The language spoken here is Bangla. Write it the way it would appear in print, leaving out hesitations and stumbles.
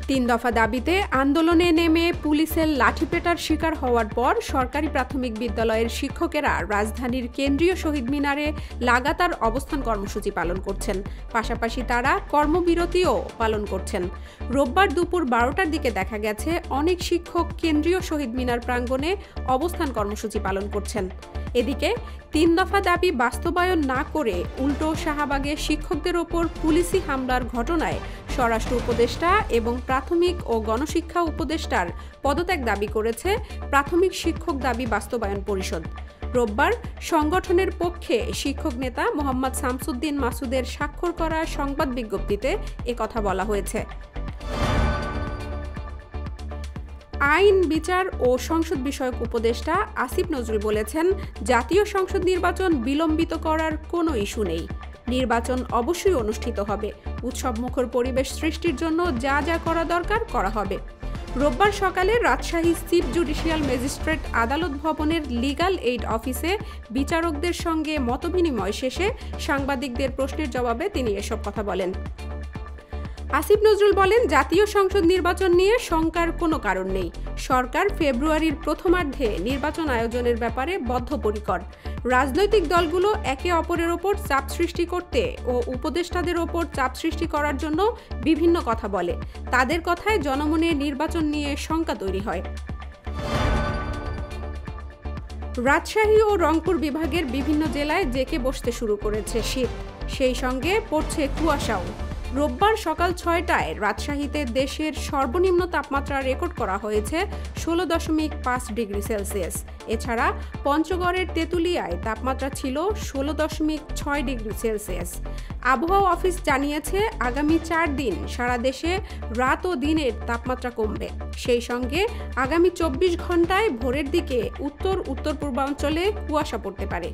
তিন দফা দাবিতে আন্দোলনে নেমে পুলিশের লাঠিপেটার শিকার হওয়ার পর সরকারি প্রাথমিক বিদ্যালয়ের শিক্ষকেরা রাজধানীর কেন্দ্রীয় শহীদ মিনারে লাগাতার অবস্থান কর্মসূচি পালন করছেন। পাশাপাশি তারা কর্মবিরতিও পালন করছেন। রোববার দুপুর 12টার দিকে দেখা গেছে অনেক শিক্ষক কেন্দ্রীয় শহীদ মিনার প্রাঙ্গণে অবস্থান কর্মসূচি পালন করছেন। এদিকে তিন দফা দাবি বাস্তবায়ন না করে উল্টো শাহবাগে শিক্ষকদের ওপর পুলিশি হামলার ঘটনায় স্বরাষ্ট্র উপদেষ্টা এবং প্রাথমিক ও গণশিক্ষা উপদেষ্টার পদত্যাগ দাবি করেছে প্রাথমিক শিক্ষক দাবি বাস্তবায়ন পরিষদ। রোববার সংগঠনের পক্ষে শিক্ষক নেতা মোহাম্মদ শামসুদ্দিন মাসুদের স্বাক্ষর করা সংবাদ বিজ্ঞপ্তিতে একথা বলা হয়েছে। আইন, বিচার ও সংসদ বিষয়ক উপদেষ্টা আসিফ নজরুল বলেছেন, জাতীয় সংসদ নির্বাচন বিলম্বিত করার কোনো ইস্যু নেই। নির্বাচন অবশ্যই অনুষ্ঠিত হবে। উৎসবমুখর পরিবেশ সৃষ্টির জন্য যা যা করা দরকার করা হবে। রোববার সকালে রাজশাহী চিফ জুডিশিয়াল ম্যাজিস্ট্রেট আদালত ভবনের লিগ্যাল এইড অফিসে বিচারকদের সঙ্গে মতবিনিময় শেষে সাংবাদিকদের প্রশ্নের জবাবে তিনি এসব কথা বলেন। আসিফ নজরুল বলেন, জাতীয় সংসদ নির্বাচন নিয়ে শঙ্কার কোনো কারণ নেই। সরকার ফেব্রুয়ারির প্রথমার্ধে নির্বাচন আয়োজনের ব্যাপারে বদ্ধপরিকর। রাজনৈতিক দলগুলো একে অপরের ওপর চাপ সৃষ্টি করতে ও উপদেষ্টাদের ওপর চাপ সৃষ্টি করার জন্য বিভিন্ন কথা বলে। তাদের কথায় জনমনে নির্বাচন নিয়ে শঙ্কা তৈরি হয়। রাজশাহী ও রংপুর বিভাগের বিভিন্ন জেলায় জেঁকে বসতে শুরু করেছে শীত, সেই সঙ্গে পড়ছে কুয়াশাও। রোববার সকাল 6টায় রাজশাহীতে দেশের সর্বনিম্ন তাপমাত্রা রেকর্ড করা হয়েছে 16.5 ডিগ্রি সেলসিয়াস। এছাড়া পঞ্চগড়ের তেঁতুলিয়ায় তাপমাত্রা ছিল 16.6 ডিগ্রি সেলসিয়াস। আবহাওয়া অফিস জানিয়েছে, আগামী 4 দিন সারা দেশে রাত ও দিনের তাপমাত্রা কমবে। সেই সঙ্গে আগামী 24 ঘন্টায় ভোরের দিকে উত্তর পূর্বাঞ্চলে কুয়াশা পড়তে পারে।